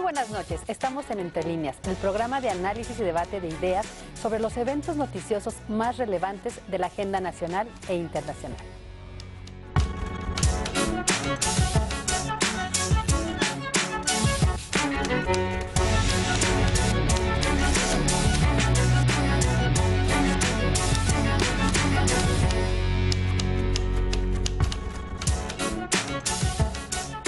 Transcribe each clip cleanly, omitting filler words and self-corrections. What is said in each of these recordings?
buenas noches. Estamos en Entre Líneas, el programa de análisis y debate de ideas sobre los eventos noticiosos más relevantes de la agenda nacional e internacional.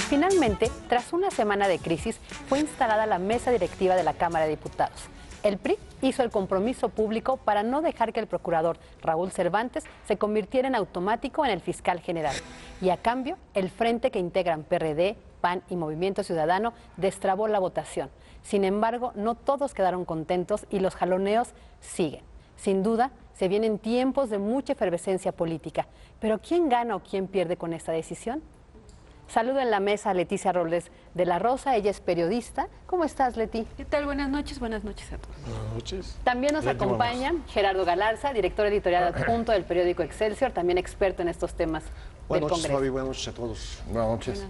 Finalmente, tras una semana de crisis, fue instalada la mesa directiva de la Cámara de Diputados. El PRI hizo el compromiso público para no dejar que el procurador Raúl Cervantes se convirtiera en automático en el fiscal general. Y a cambio, el frente que integran PRD, PAN y Movimiento Ciudadano destrabó la votación. Sin embargo, no todos quedaron contentos y los jaloneos siguen. Sin duda, se vienen tiempos de mucha efervescencia política. Pero ¿quién gana o quién pierde con esta decisión? Saludo en la mesa a Leticia Robles de la Rosa, ella es periodista. ¿Cómo estás, Leti? ¿Qué tal? Buenas noches a todos. Buenas noches. También nos acompaña Gerardo Galarza, director editorial adjunto del periódico Excelsior, también experto en estos temas del Congreso. Fabi, buenas noches a todos. Buenas noches.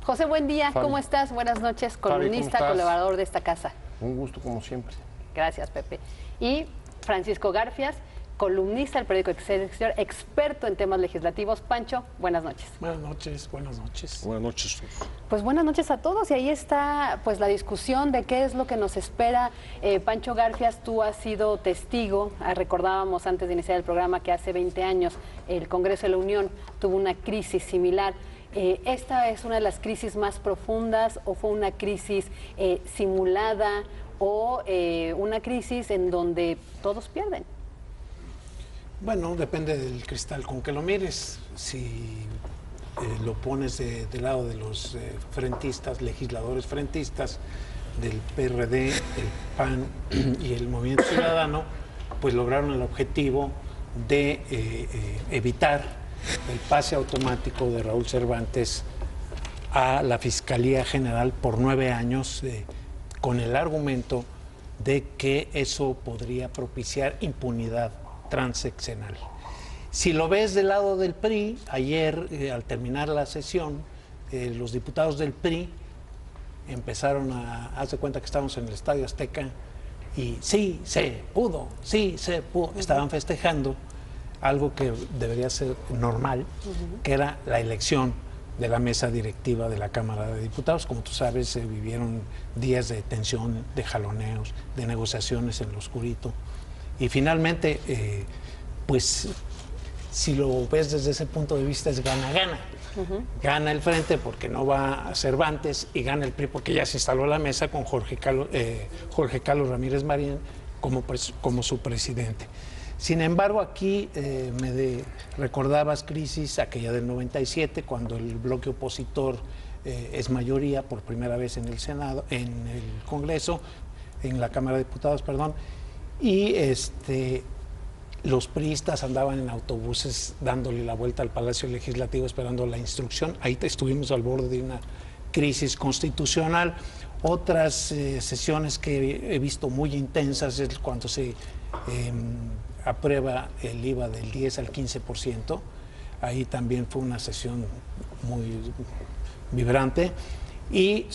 José, buen día, Fabi. ¿cómo estás? Buenas noches, Fabi, columnista, ¿cómo estás? colaborador de esta casa. Un gusto como siempre. Gracias, Pepe. Y Francisco Garfias, columnista del periódico Excelsior, experto en temas legislativos. Pancho, buenas noches. Buenas noches, buenas noches. Buenas noches. Pues buenas noches a todos y ahí está pues la discusión de qué es lo que nos espera. Pancho Garfias, tú has sido testigo, recordábamos antes de iniciar el programa que hace 20 años el Congreso de la Unión tuvo una crisis similar. ¿Esta es una de las crisis más profundas o fue una crisis simulada o una crisis en donde todos pierden? Bueno, depende del cristal con que lo mires. Si lo pones del lado de los frentistas, legisladores frentistas del PRD, el PAN y el Movimiento Ciudadano, pues lograron el objetivo de evitar el pase automático de Raúl Cervantes a la Fiscalía General por 9 años, con el argumento de que eso podría propiciar impunidad transeccional. Si lo ves del lado del PRI, ayer al terminar la sesión, los diputados del PRI empezaron haz de cuenta que estábamos en el Estadio Azteca y sí se pudo, estaban festejando algo que debería ser normal, que era la elección de la mesa directiva de la Cámara de Diputados. Como tú sabes, se vivieron días de tensión, de jaloneos, de negociaciones en lo oscurito. Y finalmente, pues, si lo ves desde ese punto de vista, es gana-gana. Gana el Frente porque no va a Cervantes y gana el PRI porque ya se instaló la mesa con Jorge Carlos Ramírez Marín como su presidente. Sin embargo, aquí recordabas crisis, aquella del 97, cuando el bloque opositor es mayoría por primera vez en el Senado, en el Congreso, en la Cámara de Diputados, perdón, y los priistas andaban en autobuses dándole la vuelta al Palacio Legislativo esperando la instrucción. Ahí estuvimos al borde de una crisis constitucional. Otras sesiones que he visto muy intensas es cuando se aprueba el IVA del 10 al 15%. Ahí también fue una sesión muy vibrante. Y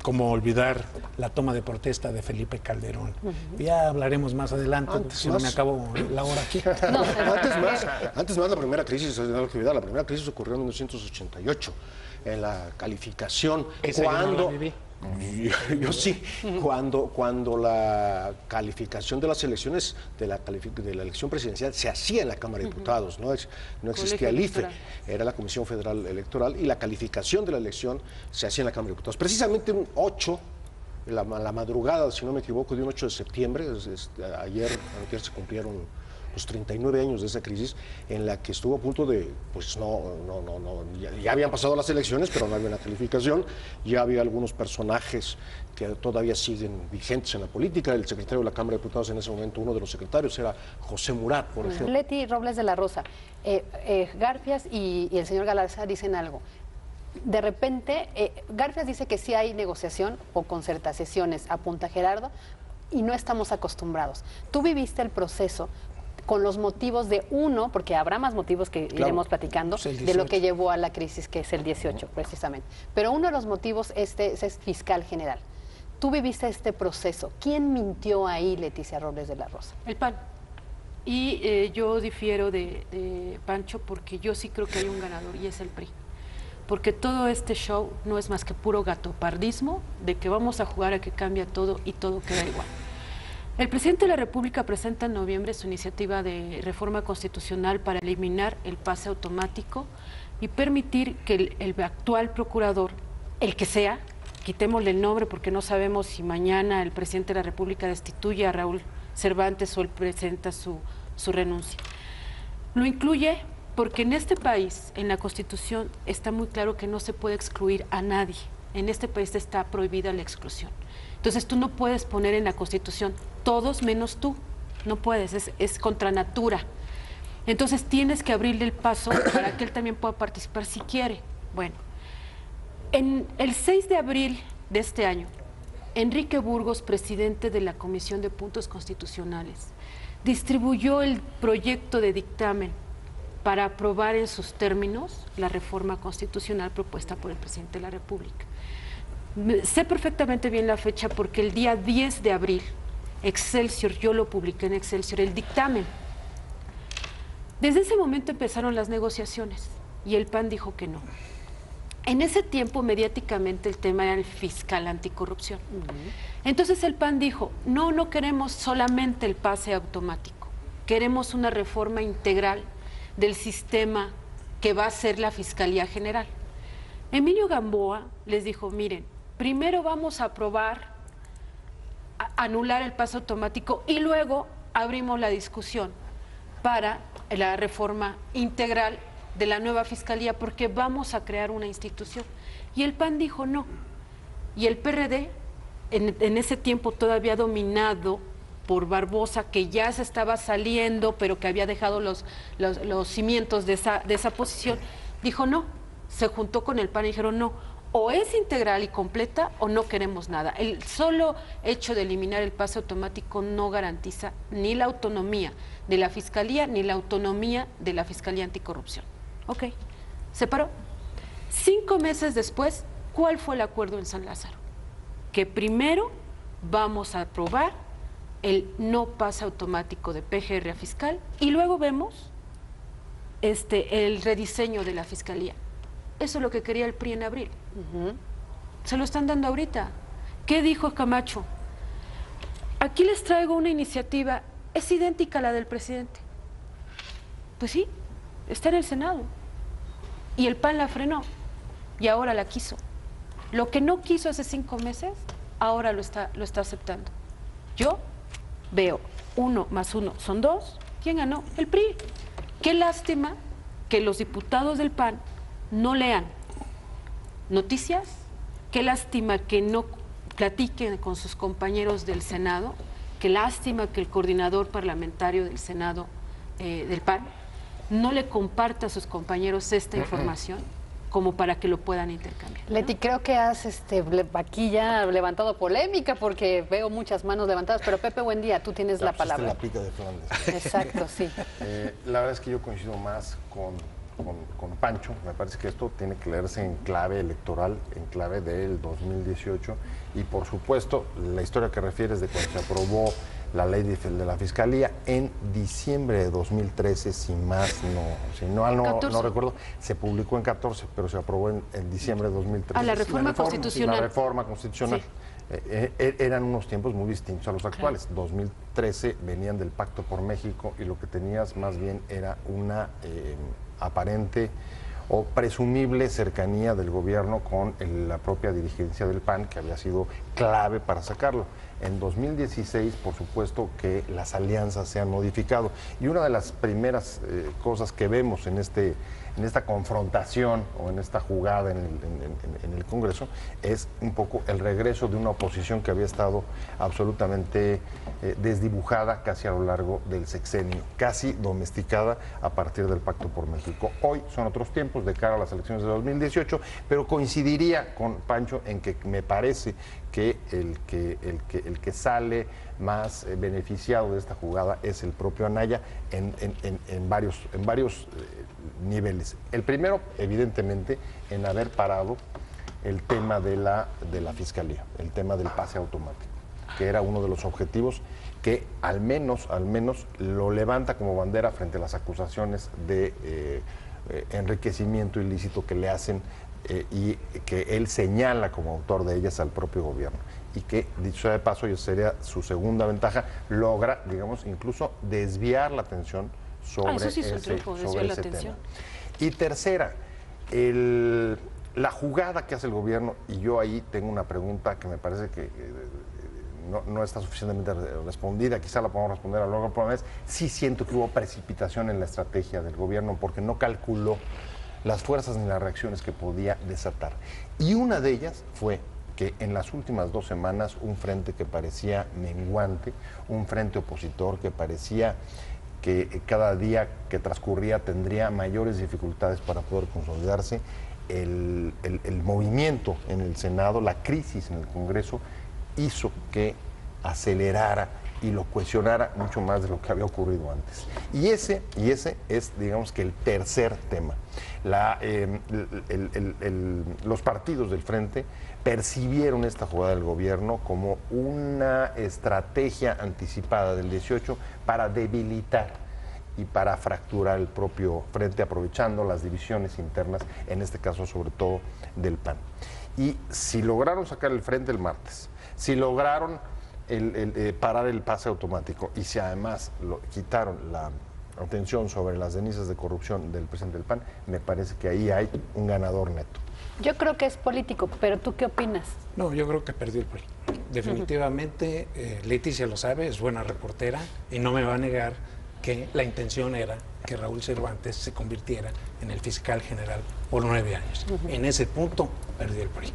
como olvidar la toma de protesta de Felipe Calderón. Ya hablaremos más adelante, si no me acabo la hora aquí. No, antes más la primera crisis de la actividad. La primera crisis ocurrió en 1988, en la calificación. Cuando yo sí, cuando la calificación de las elecciones, de la elección presidencial se hacía en la Cámara de Diputados, no existía el IFE, era la Comisión Federal Electoral, y la calificación de la elección se hacía en la Cámara de Diputados. Precisamente un 8, la madrugada, si no me equivoco, de un 8 de septiembre, ayer se cumplieron los 39 años de esa crisis, en la que estuvo a punto de, pues ya habían pasado las elecciones, pero no había una calificación, ya había algunos personajes que todavía siguen vigentes en la política. El secretario de la Cámara de Diputados en ese momento, uno de los secretarios, era José Murat, por ejemplo. Leti Robles de la Rosa, Garfias y el señor Galarza dicen algo. De repente, Garfias dice que sí hay negociación o concertaciones, apunta Gerardo, y no estamos acostumbrados. Tú viviste el proceso con los motivos de uno, porque habrá más motivos que iremos platicando, de lo que llevó a la crisis, que es el 18, precisamente. Pero uno de los motivos es fiscal general. tú viviste este proceso. ¿Quién mintió ahí, Leticia Robles de la Rosa? El PAN. Y yo difiero de Pancho porque yo sí creo que hay un ganador y es el PRI. Porque todo este show no es más que puro gatopardismo de que vamos a jugar a que cambia todo y todo queda igual. El presidente de la República presenta en noviembre su iniciativa de reforma constitucional para eliminar el pase automático y permitir que el actual procurador, el que sea, quitémosle el nombre porque no sabemos si mañana el presidente de la República destituye a Raúl Cervantes o él presenta su renuncia. Lo incluye porque en este país, en la Constitución, está muy claro que no se puede excluir a nadie. En este país está prohibida la exclusión. Entonces tú no puedes poner en la Constitución todos menos tú. No puedes, es contra natura. Entonces tienes que abrirle el paso para que él también pueda participar si quiere. Bueno, en el 6 de abril de este año, Enrique Burgos, presidente de la Comisión de Puntos Constitucionales, distribuyó el proyecto de dictamen para aprobar en sus términos la reforma constitucional propuesta por el presidente de la República. Sé perfectamente bien la fecha porque el día 10 de abril, Excelsior, yo lo publiqué en Excelsior, el dictamen. Desde ese momento empezaron las negociaciones y el PAN dijo que no. En ese tiempo, mediáticamente, el tema era el fiscal anticorrupción. Entonces el PAN dijo, no queremos solamente el pase automático, queremos una reforma integral del sistema que va a ser la Fiscalía General. Emilio Gamboa les dijo, miren, primero vamos a aprobar, anular el pase automático y luego abrimos la discusión para la reforma integral de la nueva Fiscalía porque vamos a crear una institución. Y el PAN dijo no. Y el PRD, en ese tiempo todavía dominado por Barbosa, que ya se estaba saliendo, pero que había dejado los cimientos de esa posición, dijo no. Se juntó con el PAN y dijeron no, o es integral y completa o no queremos nada. El solo hecho de eliminar el pase automático no garantiza ni la autonomía de la Fiscalía ni la autonomía de la Fiscalía Anticorrupción. Ok, se paró. 5 meses después, ¿cuál fue el acuerdo en San Lázaro? Que primero vamos a aprobar el no pase automático de PGR a fiscal y luego vemos el rediseño de la Fiscalía. Eso es lo que quería el PRI en abril. Se lo están dando ahorita. ¿Qué dijo Camacho? Aquí les traigo una iniciativa, es idéntica a la del presidente. Pues sí, está en el Senado. Y el PAN la frenó y ahora la quiso. Lo que no quiso hace 5 meses, ahora lo está aceptando. Yo veo 1 más 1 son 2. ¿Quién ganó? El PRI. Qué lástima que los diputados del PAN no lean noticias, qué lástima que no platiquen con sus compañeros del Senado, qué lástima que el coordinador parlamentario del Senado del PAN no le comparta a sus compañeros esta información como para que lo puedan intercambiar, ¿no? Leti, creo que has aquí ya levantado polémica porque veo muchas manos levantadas, pero Pepe, buen día, tú tienes la palabra. La pica de Flandes. Exacto, sí. La verdad es que yo coincido más con Pancho. Me parece que esto tiene que leerse en clave electoral, en clave del 2018 y por supuesto la historia que refieres de cuando se aprobó la ley de la Fiscalía en diciembre de 2013, si no recuerdo, se publicó en 14, pero se aprobó en diciembre de 2013. A la reforma constitucional. La reforma constitucional. Sí. Eran unos tiempos muy distintos a los actuales. Claro. 2013 venían del Pacto por México y lo que tenías más bien era una aparente o presumible cercanía del gobierno con la propia dirigencia del PAN, que había sido clave para sacarlo. En 2016, por supuesto que las alianzas se han modificado. Y una de las primeras cosas que vemos en esta confrontación o en esta jugada en el Congreso es un poco el regreso de una oposición que había estado absolutamente desdibujada casi a lo largo del sexenio, casi domesticada a partir del Pacto por México. Hoy son otros tiempos de cara a las elecciones de 2018, pero coincidiría con Pancho en que me parece que el que sale más beneficiado de esta jugada es el propio Anaya en varios niveles. El primero, evidentemente, en haber parado el tema de la Fiscalía, el tema del pase automático, que era uno de los objetivos que al menos lo levanta como bandera frente a las acusaciones de enriquecimiento ilícito que le hacen y que él señala como autor de ellas al propio gobierno. Y que, dicho sea de paso, y sería su segunda ventaja, logra, digamos, incluso desviar la atención sobre eso sí es un triunfo, desviar la ese atención. tema. Y tercera, la jugada que hace el gobierno, y yo ahí tengo una pregunta que me parece que no está suficientemente respondida, quizá la podamos responder a lo largo del programa, sí siento que hubo precipitación en la estrategia del gobierno porque no calculó las fuerzas ni las reacciones que podía desatar. Y una de ellas fue que en las últimas 2 semanas un frente que parecía menguante, un frente opositor que parecía que cada día que transcurría tendría mayores dificultades para poder consolidarse, el movimiento en el Senado, la crisis en el Congreso, hizo que acelerara y lo cuestionara mucho más de lo que había ocurrido antes. Y ese es, digamos que el tercer tema. Los partidos del frente percibieron esta jugada del gobierno como una estrategia anticipada del 18 para debilitar y para fracturar el propio frente, aprovechando las divisiones internas, en este caso sobre todo del PAN. Y si lograron sacar el frente el martes, si lograron parar el pase automático y si además quitaron la atención sobre las denuncias de corrupción del presidente del PAN, me parece que ahí hay un ganador neto. Yo creo que es político, pero ¿tú qué opinas? No, yo creo que perdió el PRI. Definitivamente, Leticia lo sabe, es buena reportera y no me va a negar que la intención era que Raúl Cervantes se convirtiera en el fiscal general por 9 años. En ese punto perdió el PRI.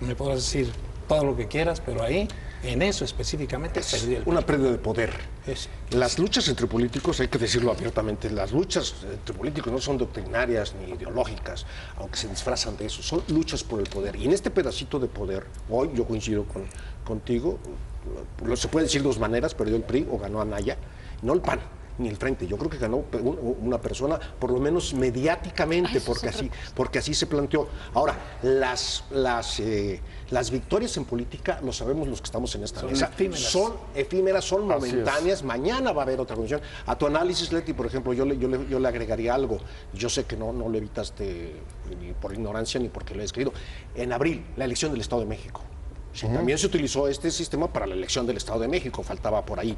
Me podrás decir todo lo que quieras, pero ahí, en eso específicamente, perdió el PRI. Una pérdida de poder. Es. Las luchas entre políticos, hay que decirlo abiertamente, las luchas entre políticos no son doctrinarias ni ideológicas, aunque se disfrazan de eso, son luchas por el poder. Y en este pedacito de poder, hoy yo coincido contigo, se puede decir 2 maneras, perdió el PRI o ganó Anaya, no el PAN ni el Frente. Yo creo que ganó una persona, por lo menos mediáticamente, porque así se planteó. Ahora, las victorias en política, lo sabemos los que estamos en esta mesa, son efímeras, son momentáneas. Mañana va a haber otra condición. A tu análisis, Leti, por ejemplo, yo le agregaría algo. Yo sé que no lo evitaste ni por ignorancia ni porque lo he escrito. En abril, la elección del Estado de México. Sí, también se utilizó este sistema para la elección del Estado de México, faltaba por ahí.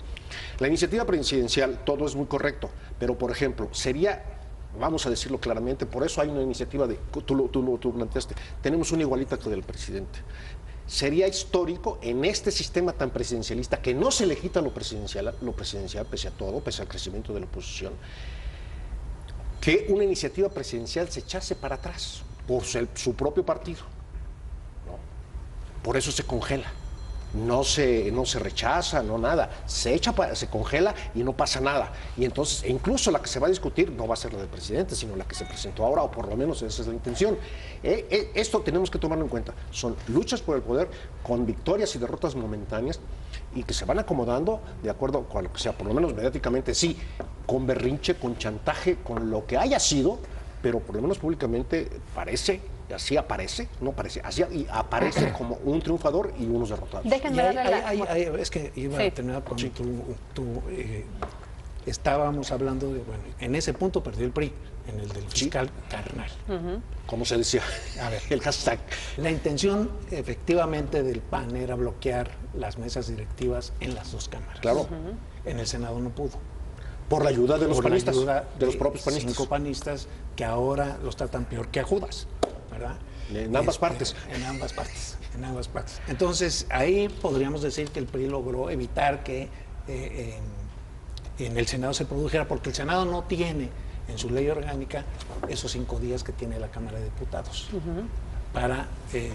La iniciativa presidencial, todo es muy correcto, pero por ejemplo, sería, vamos a decirlo claramente, por eso hay una iniciativa tú planteaste, tenemos una igualita que del presidente. Sería histórico en este sistema tan presidencialista, que no se le quita lo presidencial pese a todo, pese al crecimiento de la oposición, que una iniciativa presidencial se echase para atrás por su propio partido. Por eso se congela, no se rechaza, no nada, se congela y no pasa nada. Y entonces, incluso la que se va a discutir no va a ser la del presidente, sino la que se presentó ahora, o por lo menos esa es la intención. Esto tenemos que tomarlo en cuenta. Son luchas por el poder con victorias y derrotas momentáneas y que se van acomodando de acuerdo con lo que sea, por lo menos mediáticamente sí, con berrinche, con chantaje, con lo que haya sido, pero por lo menos públicamente así aparece y como un triunfador y unos derrotados. Déjenme darle es que iba a terminar con estábamos hablando de, bueno, en ese punto perdió el PRI, en el del fiscal carnal. Como se decía, a ver, el hashtag. La intención efectivamente del PAN era bloquear las mesas directivas en las 2 cámaras. Claro. En el Senado no pudo. Por la ayuda de los panistas, de los propios panistas. 5 panistas que ahora los tratan peor que a Judas, ¿verdad? En ambas partes. En ambas partes. Entonces, ahí podríamos decir que el PRI logró evitar que en el Senado se produjera, porque el Senado no tiene en su ley orgánica esos 5 días que tiene la Cámara de Diputados para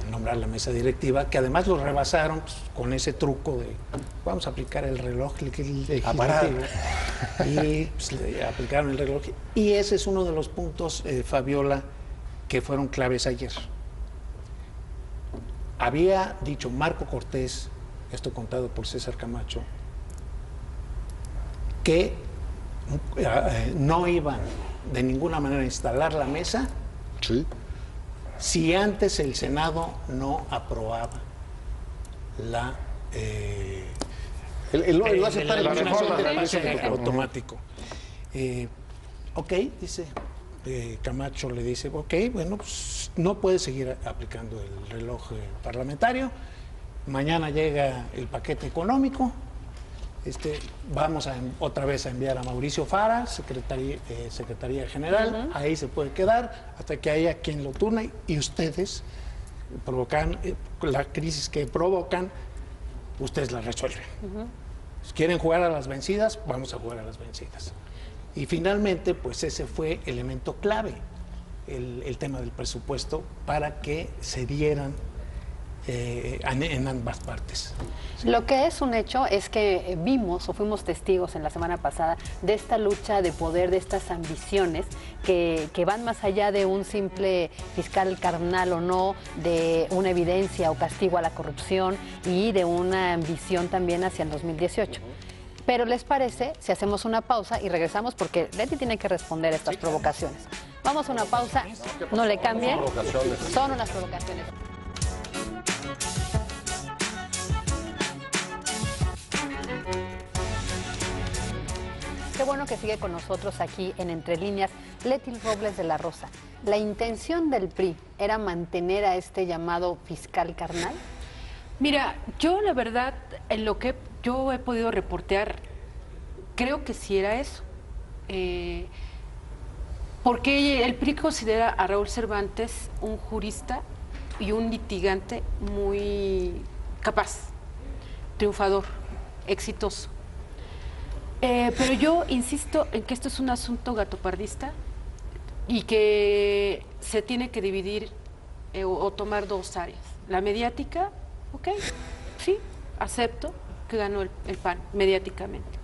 nombrar la mesa directiva, que además lo rebasaron con ese truco de vamos a aplicar el reloj legislativo y pues, le aplicaron el reloj. Y ese es uno de los puntos, Fabiola, que fueron claves ayer. Había dicho Marco Cortés, esto contado por César Camacho, que no iban de ninguna manera a instalar la mesa si antes el Senado no aprobaba la el no aceptar el eliminación del pase pase automático. Ok, dice Camacho, le dice, ok, bueno, pues no puede seguir aplicando el reloj parlamentario. Mañana llega el paquete económico. Vamos otra vez a enviar a Mauricio Fara, Secretaría General, ahí se puede quedar hasta que haya quien lo turne y ustedes provocan la crisis que provocan, ustedes la resuelven. Si quieren jugar a las vencidas, vamos a jugar a las vencidas. Y finalmente, pues ese fue elemento clave, el tema del presupuesto, para que se dieran en ambas partes. Lo que es un hecho es que vimos o fuimos testigos en la semana pasada de esta lucha de poder, de estas ambiciones que van más allá de un simple fiscal carnal o no, de una evidencia o castigo a la corrupción y de una ambición también hacia el 2018. Pero ¿les parece si hacemos una pausa y regresamos? Porque Leti tiene que responder a estas provocaciones. Vamos a una pausa, no le cambien, son unas provocaciones. Qué bueno que sigue con nosotros aquí en Entre Líneas Leti Robles de la Rosa. ¿La intención del PRI era mantener a este llamado fiscal carnal? Mira, yo la verdad, en lo que yo he podido reportear, creo que sí era eso. Porque el PRI considera a Raúl Cervantes un jurista y un litigante muy capaz, triunfador, exitoso. Pero yo insisto en que esto es un asunto gatopardista y que se tiene que dividir o tomar dos áreas. La mediática, ok, sí, acepto que ganó el PAN mediáticamente.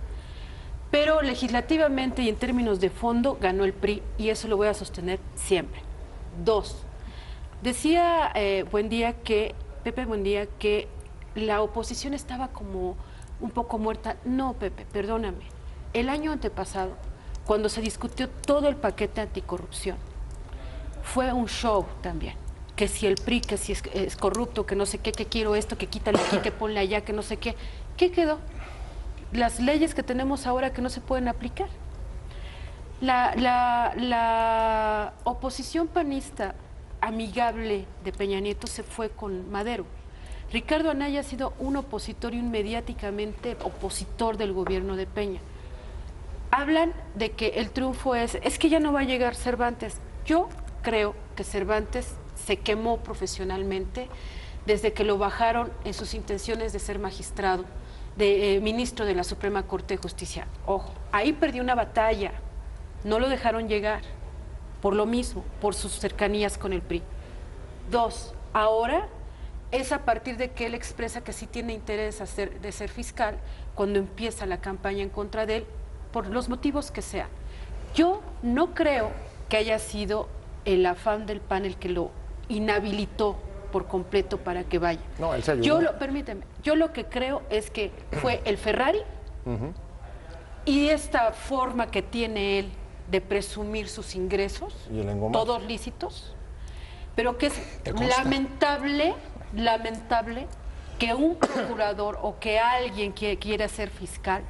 Pero legislativamente y en términos de fondo ganó el PRI y eso lo voy a sostener siempre. Dos, decía Pepe Buendía que la oposición estaba como un poco muerta. No, Pepe, perdóname. El año antepasado, cuando se discutió todo el paquete anticorrupción, fue un show también. Que si el PRI, que si es corrupto, que no sé qué, que quiero esto, que quítale aquí, que ponle allá, que no sé qué. ¿Qué quedó? Las leyes que tenemos ahora que no se pueden aplicar. La oposición panista amigable de Peña Nieto se fue con Madero. Ricardo Anaya ha sido un opositor y un mediáticamente opositor del gobierno de Peña. Hablan de que el triunfo es que ya no va a llegar Cervantes. Yo creo que Cervantes se quemó profesionalmente desde que lo bajaron en sus intenciones de ser magistrado, de ministro de la Suprema Corte de Justicia. Ojo, ahí perdió una batalla, no lo dejaron llegar, por lo mismo, por sus cercanías con el PRI. Dos, ahora es a partir de que él expresa que sí tiene interés de ser fiscal, cuando empieza la campaña en contra de él, por los motivos que sean. Yo no creo que haya sido el afán del PAN el que lo inhabilitó por completo para que vaya. No, él se ayudó. Permíteme, yo lo que creo es que fue el Ferrari y esta forma que tiene él de presumir sus ingresos, todos lícitos, pero que es lamentable que un procurador o que alguien que quiera ser fiscal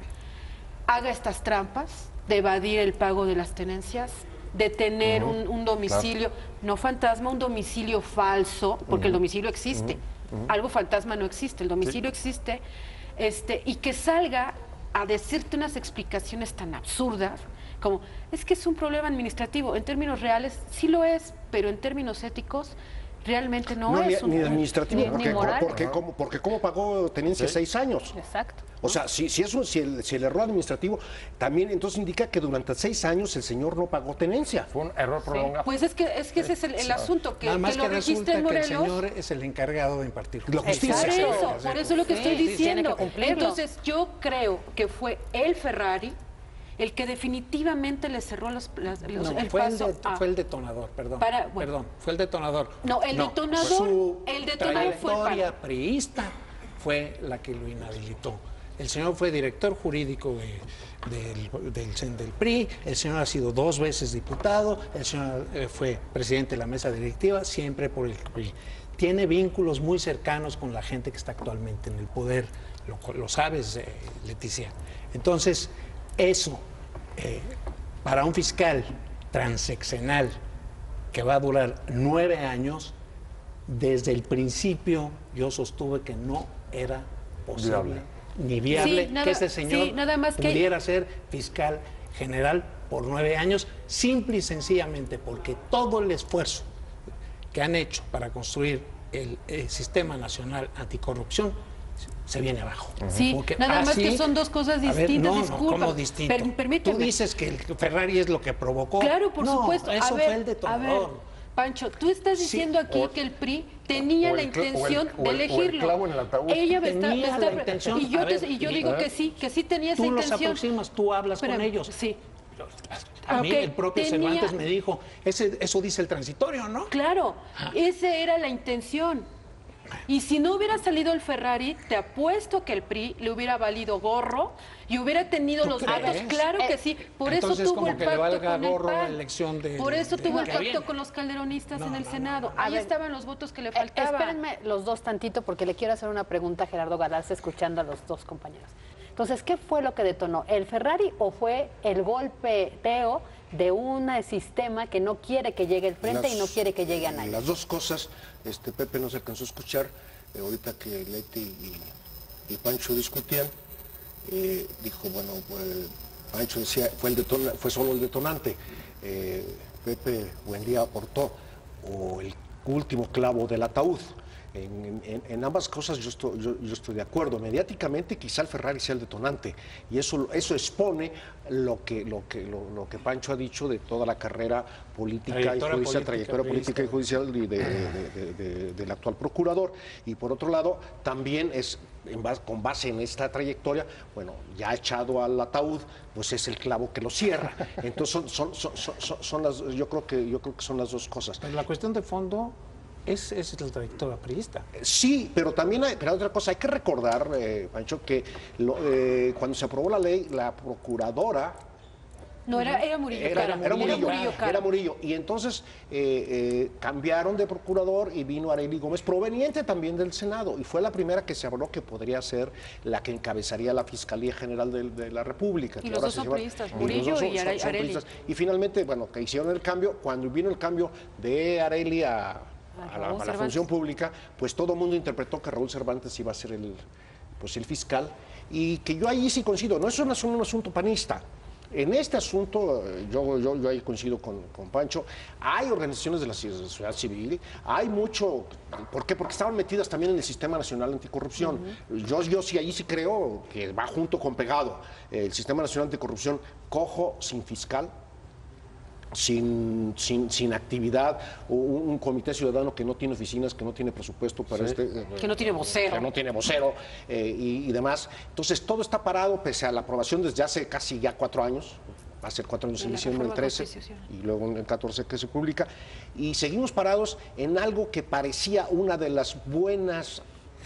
haga estas trampas de evadir el pago de las tenencias, de tener un domicilio, no fantasma, un domicilio falso, porque el domicilio existe, algo fantasma no existe, el domicilio existe, y que salga a decirte unas explicaciones tan absurdas como, es que es un problema administrativo, en términos reales sí lo es, pero en términos éticos realmente no es ni administrativo, ni moral. Porque ¿cómo pagó tenencia 6 años? Exacto. O sea, si el error administrativo también entonces indica que durante 6 años el señor no pagó tenencia. Fue un error prolongado. Pues es que ese es el asunto, que Nada más lo que registre resulta en que el Morelos. señor es el encargado de impartir La justicia. Por eso es lo que estoy tiene diciendo. que cumplirlo. Entonces yo creo que fue el Ferrari el que definitivamente le cerró el paso fue el detonador, perdón. Fue el detonador. No, el detonador su fue el trayectoria priista fue la que lo inhabilitó. el señor fue director jurídico del PRI, el señor ha sido 2 veces diputado, el señor fue presidente de la mesa directiva, siempre por el PRI. Tiene vínculos muy cercanos con la gente que está actualmente en el poder, lo sabes, Leticia. Entonces, eso, para un fiscal transeccional que va a durar 9 años, desde el principio yo sostuve que no era posible ni viable que ese señor pudiera ser fiscal general por 9 años, simple y sencillamente porque todo el esfuerzo que han hecho para construir el Sistema Nacional Anticorrupción se viene abajo. Sí, porque nada más que son 2 cosas distintas. No, ¿cómo distinto? Permíteme. Tú dices que el Ferrari es lo que provocó. Claro, por supuesto. Eso fue el detonador. Pancho, tú estás diciendo aquí que el PRI tenía la intención de elegirlo. El clavo en el ataúd. Ella tenía la intención. Y yo digo que sí tenía esa intención. Tú los aproximas, tú hablas con ellos. Sí. A mí el propio Cervantes me dijo, eso dice el transitorio, ¿no? Claro, esa era la intención. Y si no hubiera salido el Ferrari, te apuesto que el PRI le hubiera valido gorro y hubiera tenido los votos. Claro que sí. Por eso tuvo el pacto con el PAN. Por eso tuvo el pacto con los calderonistas en el Senado. Ahí estaban los votos que le faltaban. Espérenme los dos tantito porque le quiero hacer una pregunta a Gerardo Galarza escuchando a los dos compañeros. Entonces, ¿qué fue lo que detonó? ¿El Ferrari o fue el golpeteo de un sistema que no quiere que llegue el frente y no quiere que llegue a nadie? Las dos cosas, Pepe no se alcanzó a escuchar, ahorita que Leti y Pancho discutían, dijo, bueno, pues, Pancho decía, fue solo el detonante, Pepe Buendía aportó, o el último clavo del ataúd. En ambas cosas yo estoy de acuerdo. Mediáticamente quizá el Ferrari sea el detonante y eso expone lo que Pancho ha dicho de toda la carrera política y judicial, trayectoria política y judicial del actual procurador. Y por otro lado, también es con base en esta trayectoria, bueno, ya echado al ataúd, pues es el clavo que lo cierra. Entonces yo creo que son las dos cosas. Pero la cuestión de fondo es la trayectoria priista. Sí, pero también hay otra cosa. Hay que recordar, Pancho, que cuando se aprobó la ley, la procuradora... No, era Murillo. Era Murillo. Y entonces cambiaron de procurador y vino Arely Gómez, proveniente también del Senado. Y fue la primera que se habló que podría ser la que encabezaría la Fiscalía General de la República. Y los dos son priistas, Murillo y Arely. Y finalmente, bueno, que hicieron el cambio. Cuando vino el cambio de Arely a la función pública, pues todo el mundo interpretó que Raúl Cervantes iba a ser el fiscal, y que yo ahí sí coincido, no es un asunto panista. En este asunto, yo ahí coincido con Pancho, hay organizaciones de la sociedad civil, hay mucho, ¿por qué? Porque estaban metidas también en el Sistema Nacional Anticorrupción. Yo sí, ahí sí creo que va junto con pegado. El Sistema Nacional Anticorrupción, cojo, sin fiscal, sin actividad, un comité ciudadano que no tiene oficinas, que no tiene presupuesto para que no tiene vocero. Que no tiene vocero y demás. Entonces todo está parado pese a la aprobación desde hace casi ya 4 años. Va a ser 4 años en diciembre, el 13, y luego en el 14 que se publica. Y seguimos parados en algo que parecía una de las buenas...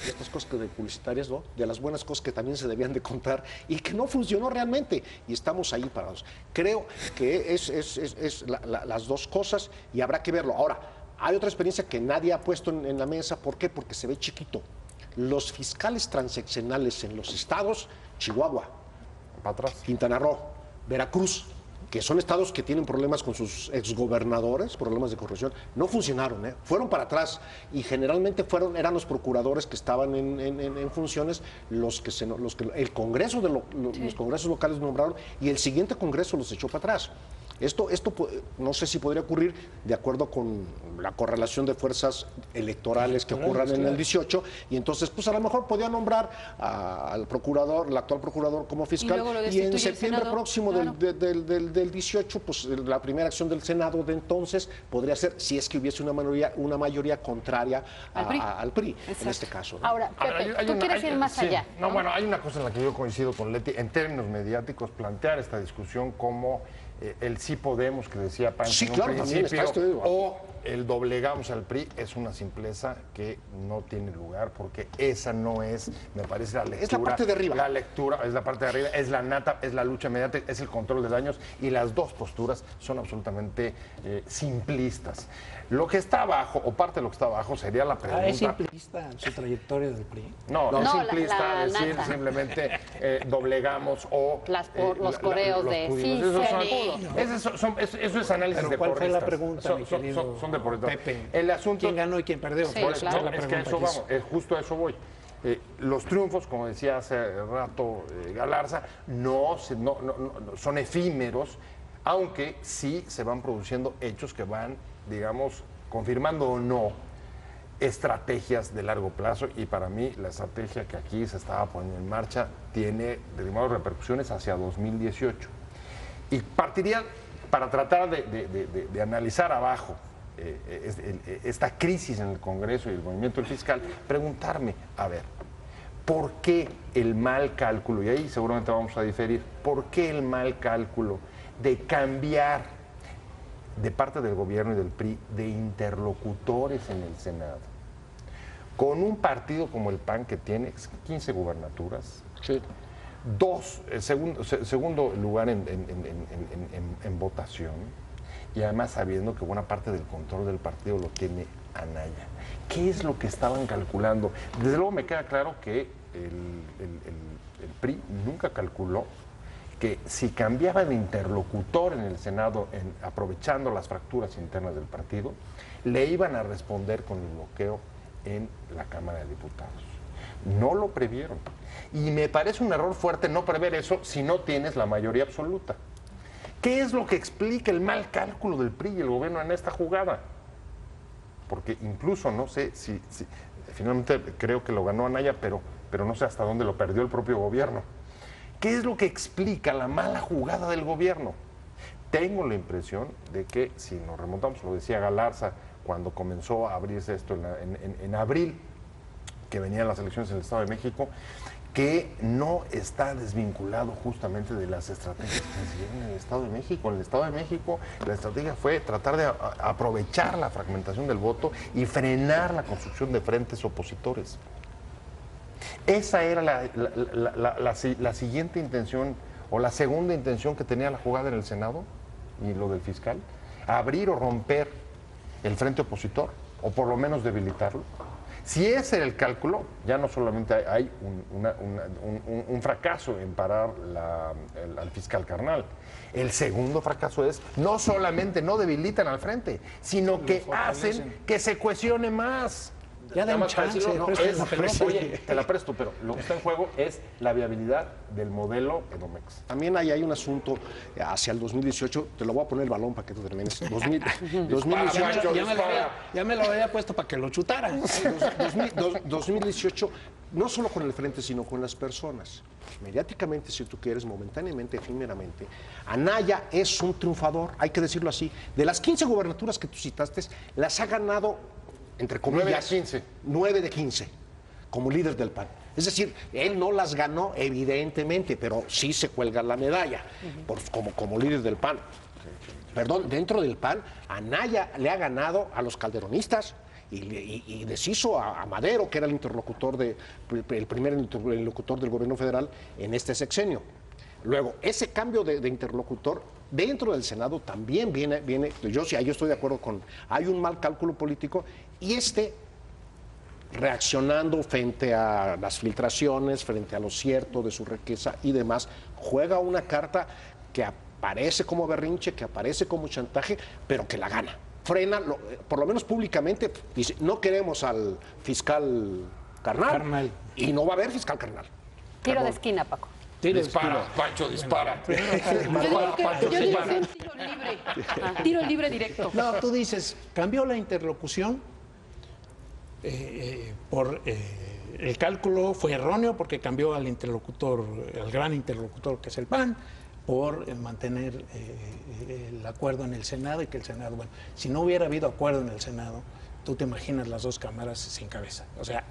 estas cosas publicitarias, ¿no? De las buenas cosas que también se debían de contar y que no funcionó realmente y estamos ahí parados. Creo que es las dos cosas y habrá que verlo. Ahora, hay otra experiencia que nadie ha puesto en la mesa. ¿Por qué? Porque se ve chiquito. Los fiscales transeccionales en los estados, Chihuahua, Quintana Roo, Veracruz, que son estados que tienen problemas con sus exgobernadores, problemas de corrupción, no funcionaron, fueron para atrás y generalmente eran los procuradores que estaban en funciones los que el Congreso los congresos locales nombraron y el siguiente Congreso los echó para atrás. Esto no sé si podría ocurrir de acuerdo con la correlación de fuerzas electorales que ocurran en el 18 y entonces pues a lo mejor podía nombrar al procurador, el actual procurador como fiscal y en septiembre próximo del 18 pues la primera acción del Senado de entonces podría ser si es que hubiese una mayoría contraria al PRI en este caso, ¿no? Ahora, Pepe, tú quieres ir más allá. No, bueno, hay una cosa en la que yo coincido con Leti en términos mediáticos, plantear esta discusión como el sí podemos que decía Pancho Sí, en un claro, también principio, está esto, o el doblegamos al PRI, es una simpleza que no tiene lugar, porque esa no es, me parece, la lectura. Es la parte de arriba. La lectura es la parte de arriba, es la nata, es la lucha mediante, es el control de daños, y las dos posturas son absolutamente simplistas. Lo que está abajo, o parte de lo que está abajo, sería la pregunta. ¿Es simplista su trayectoria del PRI? No, es No, simplista la decir nata. simplemente doblegamos o Los coreos los de pudimos. sí, Eso es análisis Pero ¿cuál fue la deportistas. pregunta, mi querido Son deportistas. Pepe? El asunto, ¿Quién ganó y quién perdió? Sí, Por eso claro. fue la es que a pregunta eso que hizo. vamos, justo a eso voy. Los triunfos, como decía hace rato Galarza, son efímeros, aunque sí se van produciendo hechos que van, digamos, confirmando o no estrategias de largo plazo, y para mí la estrategia que aquí se estaba poniendo en marcha tiene, digamos, repercusiones hacia 2018. Y partiría, para tratar de analizar abajo esta crisis en el Congreso y el movimiento del fiscal, preguntarme, a ver, ¿por qué el mal cálculo? Y ahí seguramente vamos a diferir. ¿Por qué el mal cálculo de cambiar de parte del gobierno y del PRI de interlocutores en el Senado? Con un partido como el PAN, que tiene 15 gubernaturas, Sí. segundo lugar en votación, y además sabiendo que buena parte del control del partido lo tiene Anaya. ¿Qué es lo que estaban calculando? Desde luego me queda claro que el PRI nunca calculó que si cambiaba de interlocutor en el Senado, aprovechando las fracturas internas del partido, le iban a responder con el bloqueo en la Cámara de Diputados. No lo previeron. Y me parece un error fuerte no prever eso si no tienes la mayoría absoluta. ¿Qué es lo que explica el mal cálculo del PRI y el gobierno en esta jugada? Porque incluso no sé si finalmente creo que lo ganó Anaya, pero no sé hasta dónde lo perdió el propio gobierno. ¿Qué es lo que explica la mala jugada del gobierno? Tengo la impresión de que, si nos remontamos, lo decía Galarza, cuando comenzó a abrirse esto en abril, que venían las elecciones en el Estado de México, que no está desvinculado justamente de las estrategias que se siguieron en el Estado de México. En el Estado de México la estrategia fue tratar de aprovechar la fragmentación del voto y frenar la construcción de frentes opositores. Esa era la siguiente intención, o la segunda intención que tenía la jugada en el Senado y lo del fiscal: abrir o romper el frente opositor, o por lo menos debilitarlo. Si ese era el cálculo, ya no solamente hay un fracaso en parar al fiscal carnal. El segundo fracaso es, no solamente no debilitan al frente, sino que hacen que se cohesione más. Ya den Nada más para chance, decirlo, presten la pelota. oye, te la presto, pero lo que está en juego es la viabilidad del modelo Edomex. También hay un asunto hacia el 2018, te lo voy a poner el balón para que tú termines. 2018, Ya me lo había puesto para que lo chutara. 2018, no solo con el frente, sino con las personas. Mediáticamente, si tú quieres, momentáneamente, efímeramente, Anaya es un triunfador, hay que decirlo así. De las 15 gubernaturas que tú citaste, las ha ganado, entre comillas, 9 de 15. 9 de 15, como líder del PAN. Es decir, él no las ganó, evidentemente, pero sí se cuelga la medalla como líder del PAN. Perdón, dentro del PAN, Anaya le ha ganado a los calderonistas y deshizo a Madero, que era el primer interlocutor del gobierno federal en este sexenio. Luego, ese cambio de interlocutor dentro del Senado también viene, yo estoy de acuerdo hay un mal cálculo político, y reaccionando frente a las filtraciones, frente a lo cierto de su riqueza y demás, juega una carta que aparece como berrinche, que aparece como chantaje, pero que la gana. Frena, por lo menos públicamente, dice, no queremos al fiscal carnal. Y no va a haber fiscal carnal. Tiro de esquina, Paco. Dispara, Pancho, dispara. Yo digo que un tiro libre. Tiro libre directo. No, tú dices, cambió la interlocución por el cálculo fue erróneo porque cambió al interlocutor, al gran interlocutor que es el PAN, por mantener el acuerdo en el Senado, y que el Senado, bueno, si no hubiera habido acuerdo en el Senado, tú te imaginas las dos cámaras sin cabeza. O sea,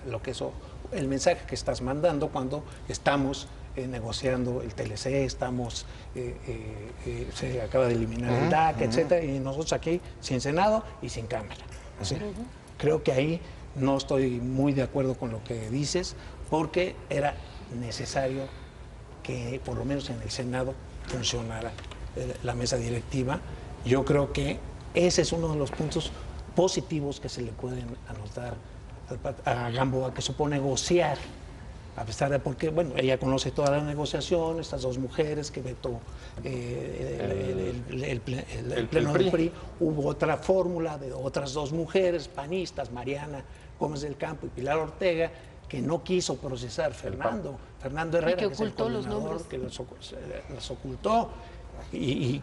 el mensaje que estás mandando cuando estamos negociando el TLC, se acaba de eliminar el DAC, etcétera, y nosotros aquí sin Senado y sin Cámara. O sea, creo que ahí no estoy muy de acuerdo con lo que dices, porque era necesario que por lo menos en el Senado funcionara la mesa directiva. Yo creo que ese es uno de los puntos positivos que se le pueden anotar a Gamboa, que supo negociar, a pesar de porque, bueno, ella conoce toda la negociación, estas dos mujeres que vetó el pleno del PRI. Hubo otra fórmula de otras dos mujeres panistas, Mariana Gómez del Campo y Pilar Ortega, que no quiso procesar Fernando Herrera, que ocultó los nombres, que los ocultó. Y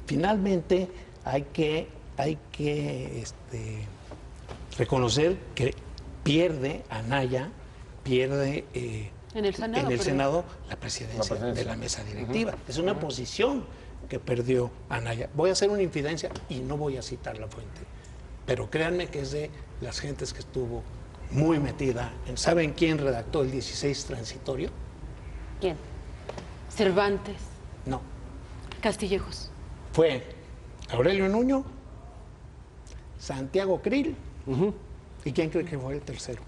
finalmente hay que reconocer que pierde Anaya, pierde en el Senado la presidencia de la mesa directiva. Es una posición que perdió Anaya. Voy a hacer una infidencia y no voy a citar la fuente, pero créanme que es de las gentes que estuvo muy metida. ¿Saben quién redactó el 16 transitorio? ¿Quién? Cervantes. No. Castillejos. Fue Aurelio Nuño, Santiago Krill, ¿y quién cree que fue el tercero?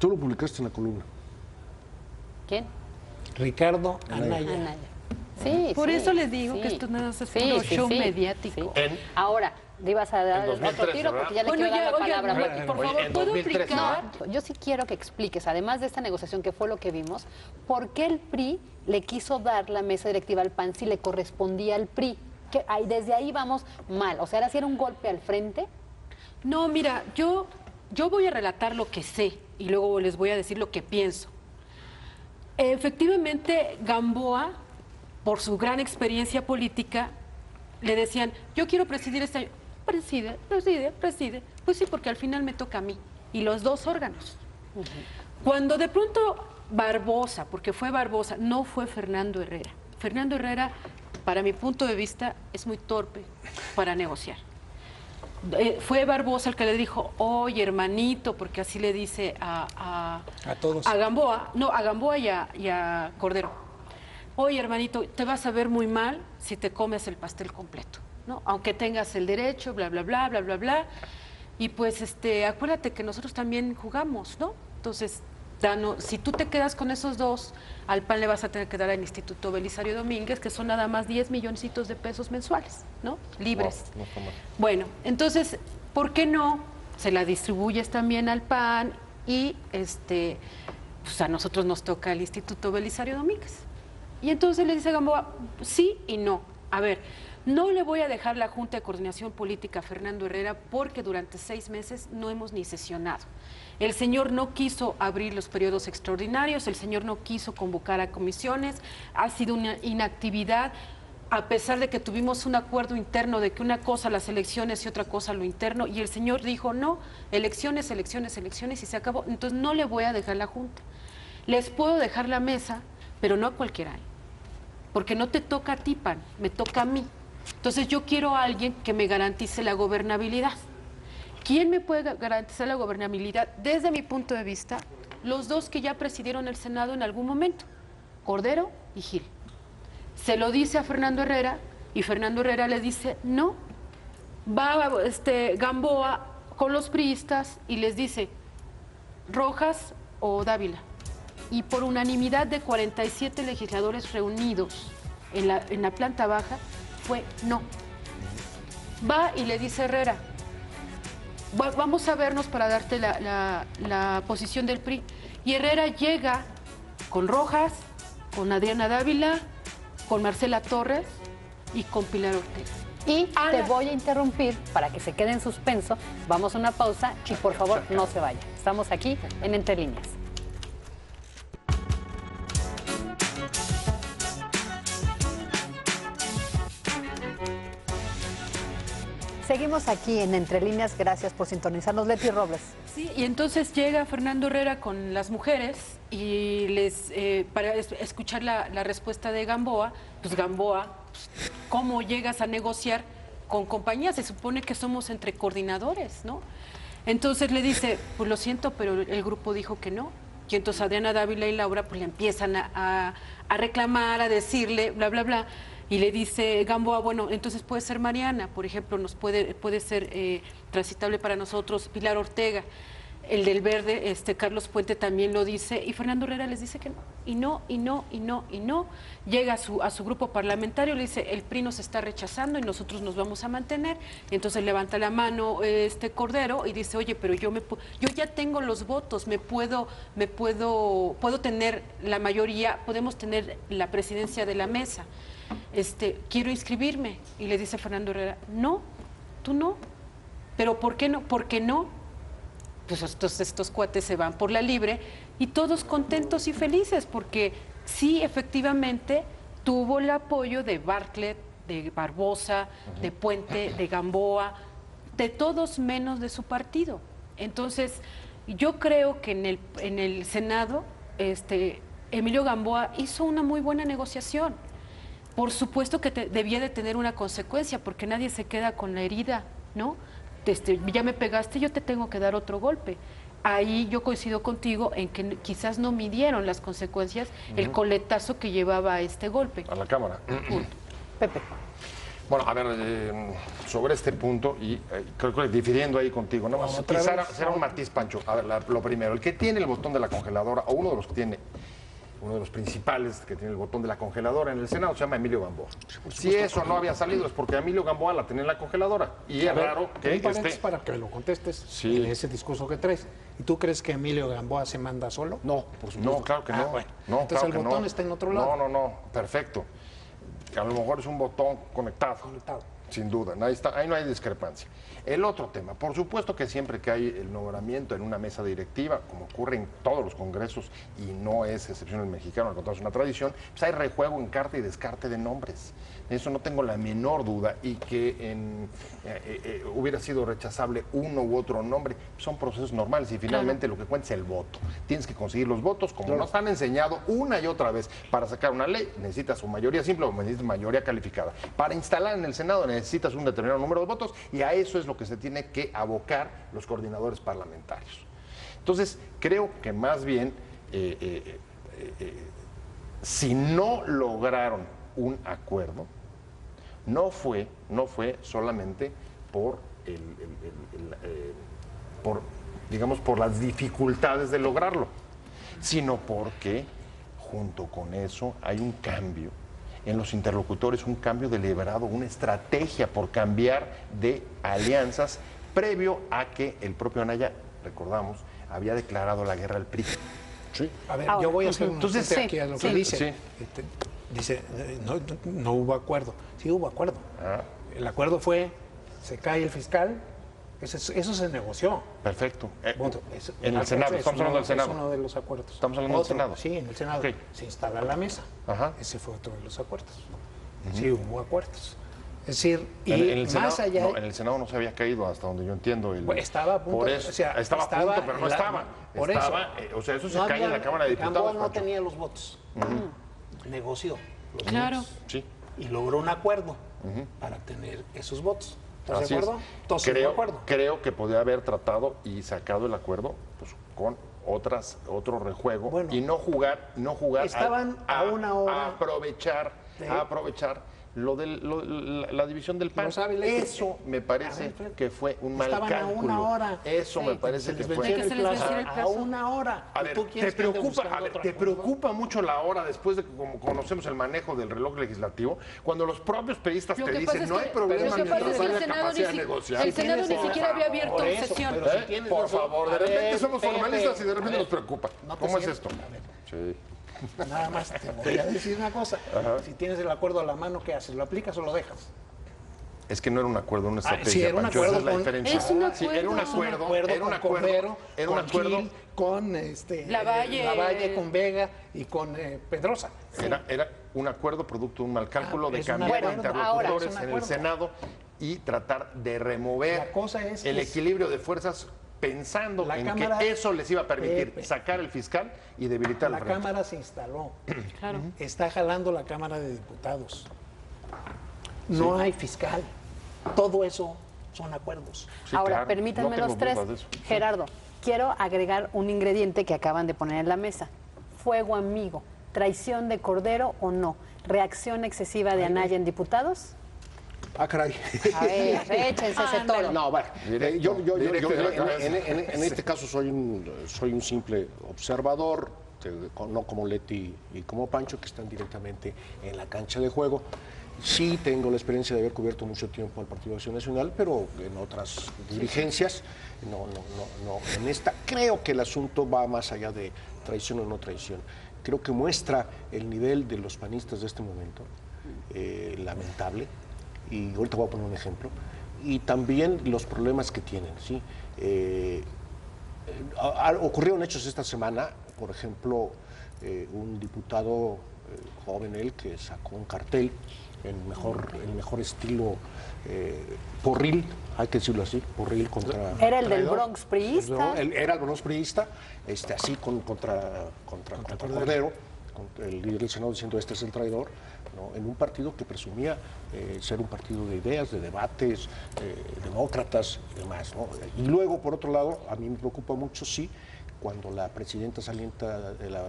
Tú lo publicaste en la columna. ¿Quién? Ricardo Anaya. Sí, Por sí, eso les digo sí. que esto nada más es Sí, puro sí, show sí, mediático. sí. Ahora, le ibas a dar otro 2013, tiro porque ya le Bueno, quiero dar la oigan, palabra. por favor, en ¿puedo 2013, explicar? Yo sí quiero que expliques, además de esta negociación que fue lo que vimos, ¿por qué el PRI le quiso dar la mesa directiva al PAN si le correspondía al PRI? Que desde ahí vamos mal. O sea, ¿era si era un golpe al frente? No, mira, yo voy a relatar lo que sé y luego les voy a decir lo que pienso. Efectivamente, Gamboa, por su gran experiencia política, le decían, yo quiero presidir este año. Preside. Pues sí, porque al final me toca a mí. Y los dos órganos. Cuando de pronto Barbosa, porque fue Barbosa, no fue Fernando Herrera. Fernando Herrera, para mi punto de vista, es muy torpe para negociar. Fue Barbosa el que le dijo, oye, hermanito, porque así le dice a todos. A Gamboa, no, a Gamboa y a Cordero. Oye, hermanito, te vas a ver muy mal si te comes el pastel completo, ¿no? Aunque tengas el derecho, bla, bla, bla, bla, bla, bla. Y pues, acuérdate que nosotros también jugamos, ¿no? Entonces, si tú te quedas con esos dos, al PAN le vas a tener que dar al Instituto Belisario Domínguez, que son nada más 10 milloncitos de pesos mensuales, ¿no? Libres. Wow, no está mal. Bueno, entonces, ¿por qué no? Se la distribuyes también al PAN y pues a nosotros nos toca el Instituto Belisario Domínguez. Y entonces le dice Gamboa, sí y no. A ver, no le voy a dejar la Junta de Coordinación Política a Fernando Herrera porque durante 6 meses no hemos ni sesionado. El señor no quiso abrir los periodos extraordinarios, el señor no quiso convocar a comisiones, ha sido una inactividad, a pesar de que tuvimos un acuerdo interno de que una cosa las elecciones y otra cosa lo interno, y el señor dijo, no, elecciones, elecciones, elecciones, y se acabó. Entonces no le voy a dejar la Junta. Les puedo dejar la mesa, pero no a cualquiera, porque no te toca a ti, PAN, me toca a mí. Entonces yo quiero a alguien que me garantice la gobernabilidad. ¿Quién me puede garantizar la gobernabilidad? Desde mi punto de vista, los dos que ya presidieron el Senado en algún momento, Cordero y Gil. Se lo dice a Fernando Herrera y Fernando Herrera le dice, no, va Gamboa con los priistas y les dice, Rojas o Dávila. Y por unanimidad de 47 legisladores reunidos en la planta baja, fue no. Va y le dice Herrera, vamos a vernos para darte la posición del PRI. Y Herrera llega con Rojas, con Adriana Dávila, con Marcela Torres y con Pilar Ortega. Y te voy a interrumpir para que se quede en suspenso. Vamos a una pausa y por favor no se vaya. Estamos aquí en Entre Líneas. Seguimos aquí en Entre Líneas, gracias por sintonizarnos. Leti Robles. Sí, y entonces llega Fernando Herrera con las mujeres y para escuchar la respuesta de Gamboa, pues Gamboa, pues, ¿cómo llegas a negociar con compañías? Se supone que somos entre coordinadores, ¿no? Entonces le dice, pues lo siento, pero el grupo dijo que no. Y entonces Adriana Dávila y Laura pues le empiezan a reclamar, a decirle, bla, bla, bla. Y le dice Gamboa, bueno, entonces puede ser Mariana, por ejemplo, puede ser transitable para nosotros Pilar Ortega. El del Verde, Carlos Puente también lo dice, y Fernando Herrera les dice que no, y no, y no, y no, y no. Llega a su grupo parlamentario, le dice, el PRI nos está rechazando y nosotros nos vamos a mantener. Y entonces levanta la mano Cordero y dice, oye, pero yo ya tengo los votos, puedo tener la mayoría, podemos tener la presidencia de la mesa. Quiero inscribirme. Y le dice Fernando Herrera, no, tú no. ¿Pero por qué no? ¿Por qué no? Pues estos cuates se van por la libre y todos contentos y felices porque sí, efectivamente, tuvo el apoyo de Bartlett, de Barbosa, de Puente, de Gamboa, de todos menos de su partido. Entonces, yo creo que en el Senado, Emilio Gamboa hizo una muy buena negociación. Por supuesto que debía de tener una consecuencia porque nadie se queda con la herida, ¿no? Ya me pegaste, yo te tengo que dar otro golpe. Ahí yo coincido contigo en que quizás no midieron las consecuencias, el coletazo que llevaba este golpe. A la Cámara. Pepe. Bueno, a ver, sobre este punto, y creo que difiriendo ahí contigo, nada más, quizá será un matiz, Pancho. A ver, lo primero, el que tiene el botón de la congeladora, o uno de los que tiene, uno de los principales que tiene el botón de la congeladora en el Senado, se llama Emilio Gamboa. Si eso no había salido es porque Emilio Gamboa la tenía en la congeladora. Y es raro que para que lo contestes sí. en ese discurso que traes. ¿Y tú crees que Emilio Gamboa se manda solo? No, por supuesto. No, claro que no. Bueno. No, Entonces claro el botón está en otro lado. No, perfecto. A lo mejor es un botón conectado. Sin duda, ahí no hay discrepancia. El otro tema, por supuesto que siempre que hay el nombramiento en una mesa directiva, como ocurre en todos los congresos, y no es excepción el mexicano, al contrario es una tradición, pues hay rejuego en carta y descarte de nombres. Eso no tengo la menor duda, y que hubiera sido rechazable uno u otro nombre, son procesos normales, y finalmente lo que cuenta es el voto. Tienes que conseguir los votos, como nos han enseñado una y otra vez. Para sacar una ley necesitas su mayoría simple o necesitas mayoría calificada. Para instalar en el Senado necesitas un determinado número de votos, y a eso es lo que se tiene que abocar los coordinadores parlamentarios. Entonces, creo que más bien, si no lograron un acuerdo, no fue solamente por por las dificultades de lograrlo, sino porque junto con eso hay un cambio en los interlocutores, un cambio deliberado, una estrategia por cambiar de alianzas previo a que el propio Anaya, recordamos, había declarado la guerra al PRI. Sí. A ver, yo voy a hacer un apunte aquí a lo que dice. Sí. Dice, no hubo acuerdo. Sí hubo acuerdo. El acuerdo fue, se cae el fiscal, eso se negoció. Perfecto. Bueno, en el Senado, estamos hablando del Senado. Es uno de los acuerdos. Estamos hablando del Senado. Sí, en el Senado. Okay. Se instala la mesa. Ajá. Ese fue otro de los acuerdos. Sí hubo acuerdos. Es decir, y en el más Senado, allá... No, en el Senado no se había caído, hasta donde yo entiendo. Estaba a punto. Por eso, estaba a punto, pero no estaba. Por estaba, eso. O sea, eso se cae en la Cámara de Diputados. Gamboa no Pancho. tenía los votos. Negoció los Claro. votos. Sí. Y logró un acuerdo para tener esos votos. ¿Estás Así de acuerdo? Entonces, de acuerdo. Creo que podía haber tratado y sacado el acuerdo pues, con otro rejuego, Bueno, y no jugar estaban a una hora a aprovechar la división del PAN. Lo sabe, Eso me parece que fue un mal estaban cálculo. a una hora. Eso me parece que fue. Que se les venciera el plazo. A una hora. A ¿Y ver, tú quieres que ande buscando otro ¿te acuerdo? preocupa mucho la hora después de que como conocemos el manejo del reloj legislativo? Cuando los propios periodistas Lo te que pasa dicen, es no que- hay problema lo que mientras pasa es que el haya Senado capacidad de ni si- negociar. el Senado ni Por siquiera había favor, abierto por eso, sesión. pero si tienes Por razón. favor, de A ver, repente somos Pepe, formalistas y de a repente ver, nos preocupa. no te ¿Cómo es sientas. esto? A ver, Sí. nada más te voy a decir una cosa. Si tienes el acuerdo a la mano, ¿qué haces? ¿Lo aplicas o lo dejas? Es que no era un acuerdo, una estrategia, sí, era un Pancho, acuerdo esa es la con- diferencia. Es un Sí, era un acuerdo. acuerdo, era un con acuerdo, Cordero, era un con acuerdo, Gil, con Lavalle. Lavalle, con Vega y con Pedrosa. era un acuerdo producto de un mal cálculo de es un cambiar acuerdo. interlocutores Ahora, es un en el acuerdo. Senado y tratar de remover La cosa es el que equilibrio de fuerzas pensando la en Cámara- que eso les iba a permitir Pepe. sacar el fiscal y debilitar La el frente. Cámara se instaló. Claro. Está jalando la Cámara de Diputados. No hay fiscal. Todo eso son acuerdos. Sí, Ahora, claro, permítanme no tengo los tres. dudas de eso. Gerardo, quiero agregar un ingrediente que acaban de poner en la mesa. Fuego amigo, traición de Cordero o no, reacción excesiva de Anaya en diputados. Ah, caray. A ver, échense ese toro. No, bueno, en este caso soy un simple observador, no como Leti y como Pancho, que están directamente en la cancha de juego. Sí tengo la experiencia de haber cubierto mucho tiempo al Partido de Acción Nacional, pero en otras dirigencias, no, en esta creo que el asunto va más allá de traición o no traición. Creo que muestra el nivel de los panistas de este momento, lamentable, y ahorita voy a poner un ejemplo, y también los problemas que tienen, ¿sí? Ocurrieron hechos esta semana, por ejemplo, un diputado joven, él, que sacó un cartel en mejor estilo porril, hay que decirlo así, porril contra... Era el del Bronx priista. Era el Bronx priista, así contra Cordero, el líder del Senado diciendo este es el traidor, ¿no? En un partido que presumía ser un partido de ideas, de debates, demócratas y demás, ¿no? Y luego, por otro lado, a mí me preocupa mucho, sí, cuando la presidenta saliente de la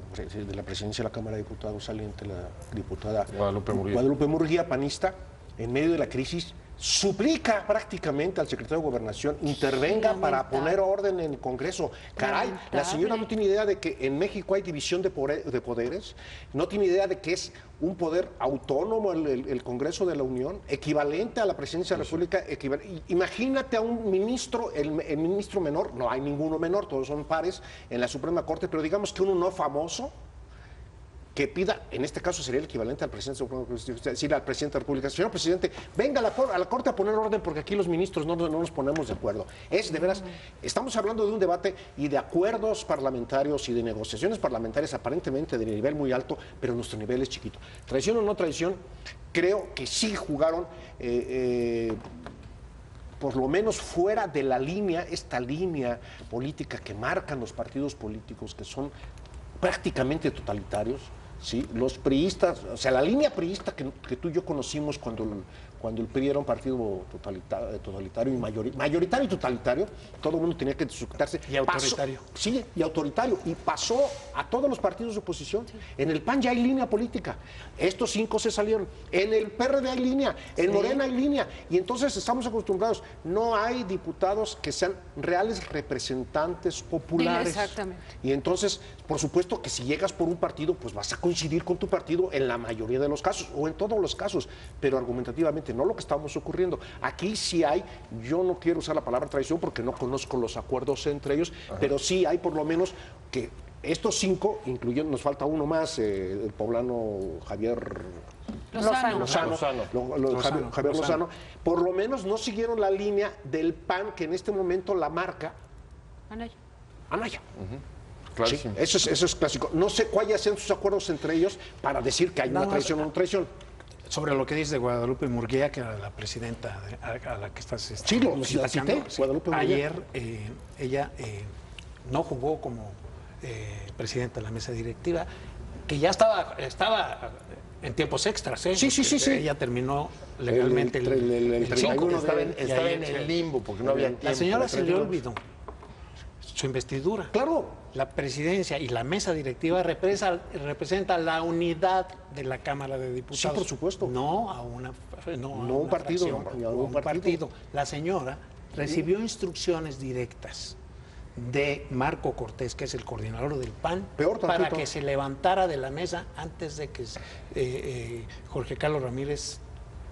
presidencia de la Cámara de Diputados saliente, la diputada Guadalupe Murguía, panista, en medio de la crisis, suplica prácticamente al secretario de Gobernación intervenga para poner orden en el Congreso. Caray, la señora no tiene idea de que en México hay división de poderes, no tiene idea de que es un poder autónomo el Congreso de la Unión, equivalente a la presidencia de la República. Imagínate a un ministro, el ministro menor, no hay ninguno menor, todos son pares en la Suprema Corte, pero digamos que uno no famoso, que pida, en este caso sería el equivalente al presidente, es decir, al presidente de la República: señor presidente, venga a la Corte a poner orden porque aquí los ministros no nos ponemos de acuerdo. Es de veras, estamos hablando de un debate y de acuerdos parlamentarios y de negociaciones parlamentarias aparentemente de nivel muy alto, pero nuestro nivel es chiquito. Traición o no traición, creo que sí jugaron por lo menos fuera de la línea, esta línea política que marcan los partidos políticos, que son prácticamente totalitarios, ¿sí? Los priistas, o sea, la línea priista que tú y yo conocimos cuando el PRI era un partido totalitario y mayoritario y totalitario, todo el mundo tenía que sujetarse. Y autoritario. Sí, y autoritario. Y pasó a todos los partidos de oposición. Sí. En el PAN ya hay línea política. Estos 5 se salieron. En el PRD hay línea. En Morena hay línea. Y entonces estamos acostumbrados. No hay diputados que sean reales representantes populares. Exactamente. Y entonces, por supuesto que si llegas por un partido, pues vas a coincidir con tu partido en la mayoría de los casos, o en todos los casos, pero argumentativamente no lo que estamos ocurriendo. Aquí sí hay, yo no quiero usar la palabra traición porque no conozco los acuerdos entre ellos, pero sí hay por lo menos que estos 5, incluyendo, nos falta uno más, el poblano Javier Lozano, por lo menos no siguieron la línea del PAN, que en este momento la marca Anaya. Sí, eso es clásico. No sé cuáles sean sus acuerdos entre ellos para decir que hay una traición o no traición. Sobre lo que dice de Guadalupe Murguía, que era la presidenta a la que estás sí, la cité, Guadalupe Murguía. Ayer ella no jugó como presidenta de la mesa directiva, que ya estaba en tiempos extras. Sí. Ella terminó legalmente el 5. Estaba en el limbo porque no había tiempo. La señora se le olvidó su investidura. Claro. La presidencia y la mesa directiva representa la unidad de la Cámara de Diputados. Sí, por supuesto. No a un partido. partido. La señora recibió instrucciones directas de Marco Cortés, que es el coordinador del PAN, para que se levantara de la mesa antes de que Jorge Carlos Ramírez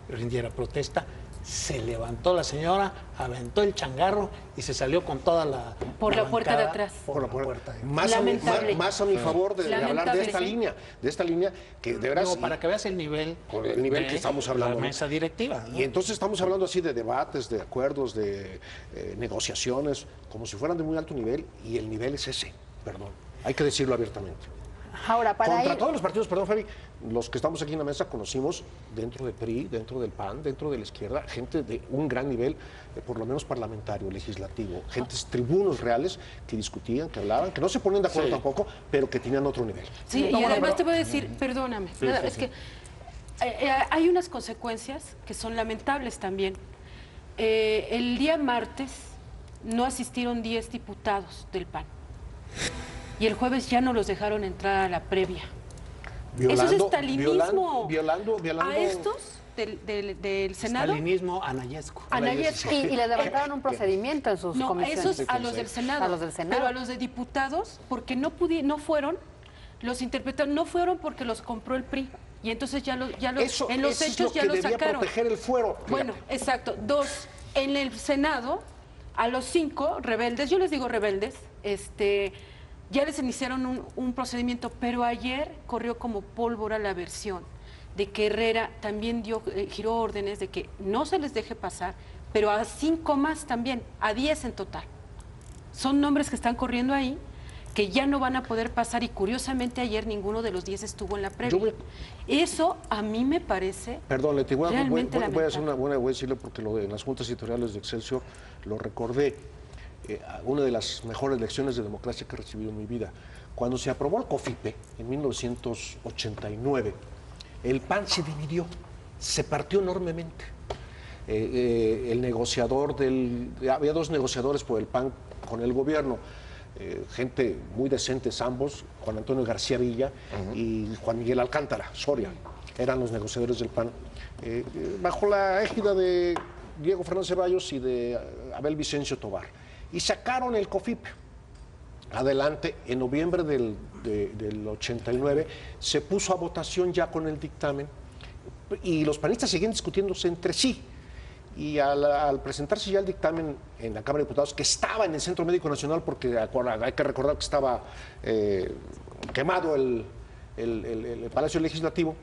rindiera protesta. Se levantó la señora, aventó el changarro y se salió con toda la... Por la puerta de atrás. Por la puerta. Más a mi favor de hablar de esta línea, que de veras... No, para que veas el nivel... Con el nivel que estamos hablando. La mesa directiva, ¿no? Y entonces estamos hablando así de debates, de acuerdos, de negociaciones, como si fueran de muy alto nivel, y el nivel es ese, perdón. Hay que decirlo abiertamente. Ahora, contra todos los partidos, perdón, Fabi, los que estamos aquí en la mesa conocimos dentro del PRI, dentro del PAN, dentro de la izquierda, gente de un gran nivel, por lo menos parlamentario, legislativo, gentes tribunos reales que discutían, que hablaban, que no se ponen de acuerdo tampoco, pero que tenían otro nivel. Sí, y además te voy a decir, perdóname, es que hay unas consecuencias que son lamentables también. El día martes no asistieron 10 diputados del PAN. Y el jueves ya no los dejaron entrar a la previa. Eso es estalinismo. Violando. A estos del Senado. Estalinismo anayesco. Anayesco. Y les levantaron un procedimiento en sus No, comisiones. esos a los del Senado. A los del Senado. Pero a los de diputados, porque no fueron, los interpretaron, no fueron porque los compró el PRI. Y entonces en los hechos ya los sacaron. Proteger el fuero. Bueno, exacto. 2, en el Senado, a los 5 rebeldes, yo les digo rebeldes, ya les iniciaron un procedimiento, pero ayer corrió como pólvora la versión de que Herrera también giró órdenes de que no se les deje pasar, pero a 5 más también, a 10 en total. Son nombres que están corriendo ahí, que ya no van a poder pasar, y curiosamente ayer ninguno de los 10 estuvo en la previa. Eso a mí me parece Perdón, Leti, voy a hacer voy a decirle porque en las juntas editoriales de Excelsior lo recordé, una de las mejores lecciones de democracia que he recibido en mi vida. Cuando se aprobó el COFIPE en 1989, el PAN se dividió, se partió enormemente. El negociador había 2 negociadores por el PAN con el gobierno, gente muy decentes ambos, Juan Antonio García Villa y Juan Miguel Alcántara, Soria, eran los negociadores del PAN, bajo la égida de Diego Fernández Ceballos y de Abel Vicencio Tobar, y sacaron el COFIPE. Adelante, en noviembre del 89 se puso a votación ya con el dictamen, y los panistas seguían discutiéndose entre sí. Y al presentarse ya el dictamen en la Cámara de Diputados, que estaba en el Centro Médico Nacional, porque hay que recordar que estaba quemado el Palacio Legislativo,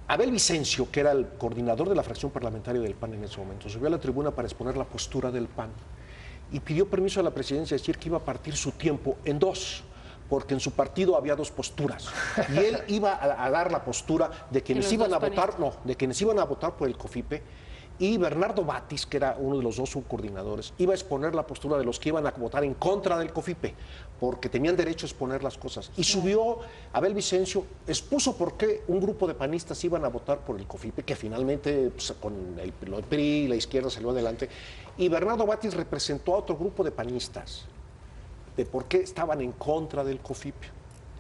Abel Vicencio, que era el coordinador de la fracción parlamentaria del PAN en ese momento, subió a la tribuna para exponer la postura del PAN y pidió permiso a la presidencia de decir que iba a partir su tiempo en 2, porque en su partido había 2 posturas, y él iba a dar la postura de quienes iban a votar por el COFIPE, y Bernardo Batis, que era uno de los 2 subcoordinadores, iba a exponer la postura de los que iban a votar en contra del COFIPE, porque tenían derecho a exponer las cosas. Y subió Abel Vicencio, expuso por qué un grupo de panistas iban a votar por el COFIPE, que finalmente pues, con el PRI y la izquierda salió adelante, y Bernardo Batis representó a otro grupo de panistas de por qué estaban en contra del COFIPE,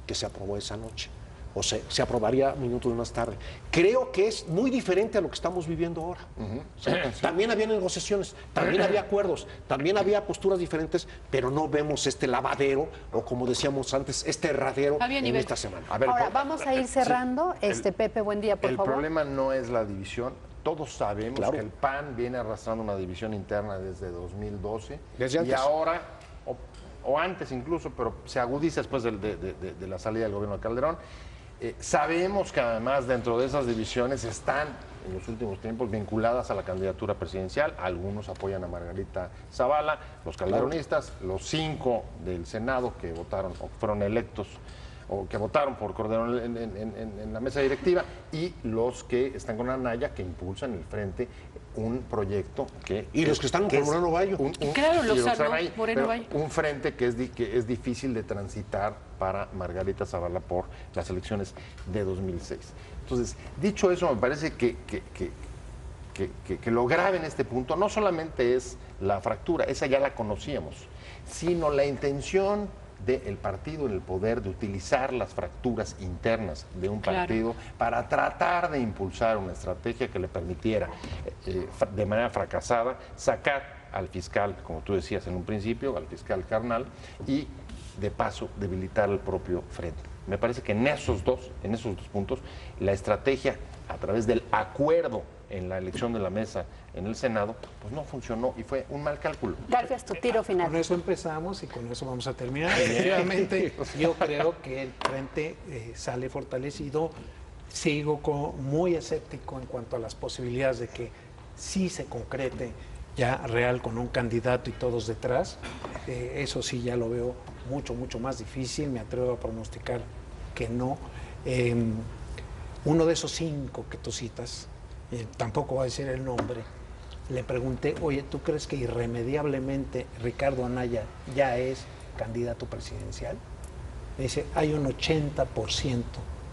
que se aprobó esa noche, o se aprobaría minutos más tarde. Creo que es muy diferente a lo que estamos viviendo ahora. Sí. También había negociaciones, también había acuerdos, también había posturas diferentes, pero no vemos este lavadero, o como decíamos antes, este herradero en esta semana. A ver, ahora vamos a ir cerrando. Pepe, buen día, por favor. El problema no es la división. Todos sabemos que el PAN viene arrastrando una división interna desde 2012. Desde antes. Y ahora, o antes incluso, pero se agudiza después de la salida del gobierno de Calderón. Sabemos que además dentro de esas divisiones están en los últimos tiempos vinculadas a la candidatura presidencial. Algunos apoyan a Margarita Zavala, los calderonistas, los 5 del Senado que votaron o fueron electos o que votaron por Calderón en la mesa directiva, y los que están con Anaya, que impulsan el frente un proyecto que... Y los que están con Moreno Valle. Claro, Moreno Valle. Un frente que es difícil de transitar para Margarita Zavala por las elecciones de 2006. Entonces, dicho eso, me parece que lo grave en este punto no solamente es la fractura, esa ya la conocíamos, sino la intención del partido en el poder de utilizar las fracturas internas de un partido para tratar de impulsar una estrategia que le permitiera, de manera fracasada, sacar al fiscal, como tú decías en un principio, al fiscal carnal, y de paso debilitar el propio frente. Me parece que en esos dos puntos, la estrategia a través del acuerdo en la elección de la mesa en el Senado, pues no funcionó y fue un mal cálculo. Gracias, tu tiro final. Con eso empezamos y con eso vamos a terminar. Efectivamente, yo creo que el frente sale fortalecido. Sigo muy escéptico en cuanto a las posibilidades de que sí se concrete ya real con un candidato y todos detrás. Eso sí ya lo veo mucho más difícil. Me atrevo a pronosticar que no. Uno de esos 5 que tú citas, tampoco voy a decir el nombre, le pregunté, oye, ¿tú crees que irremediablemente Ricardo Anaya ya es candidato presidencial? Me dice, hay un 80%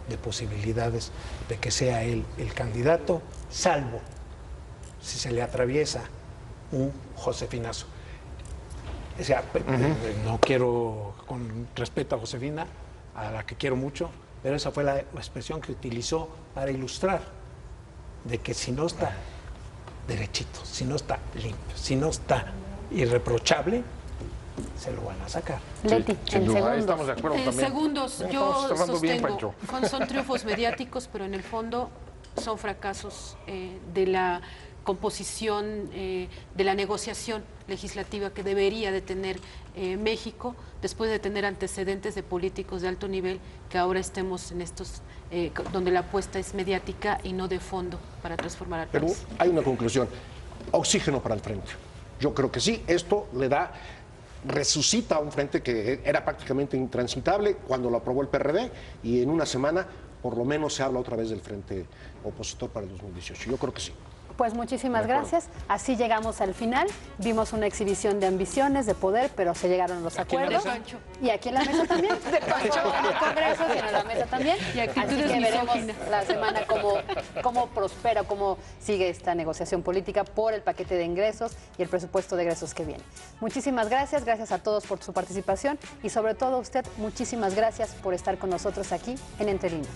de posibilidades de que sea él el candidato, salvo si se le atraviesa un Josefinazo. O sea, no quiero, con respeto a Josefina, a la que quiero mucho, pero esa fue la expresión que utilizó para ilustrar de que si no está derechito, si no está limpio, si no está irreprochable, se lo van a sacar. Leti, Sin en duda, ahí segundos. estamos de acuerdo también. Segundos, Estamos yo cerrando bien, sostengo, Pancho. son triunfos mediáticos, pero en el fondo son fracasos de la composición, de la negociación legislativa que debería de tener México, después de tener antecedentes de políticos de alto nivel, que ahora estemos en estos, donde la apuesta es mediática y no de fondo para transformar al Pero país. hay una conclusión, oxígeno para el frente. Yo creo que sí, esto le da, resucita a un frente que era prácticamente intransitable cuando lo aprobó el PRD y en una semana por lo menos se habla otra vez del frente opositor para el 2018. Yo creo que sí. Pues muchísimas gracias. Así llegamos al final. Vimos una exhibición de ambiciones, de poder, pero se llegaron los Aquí en la acuerdos. mesa. Y aquí en la mesa también. De Pancho en el Congreso, sino en la mesa también. Y Así actitudes que veremos misóginas. la semana cómo prospera, cómo sigue esta negociación política por el paquete de ingresos y el presupuesto de egresos que viene. Muchísimas gracias. Gracias a todos por su participación y sobre todo a usted, muchísimas gracias por estar con nosotros aquí en Entre Líneas.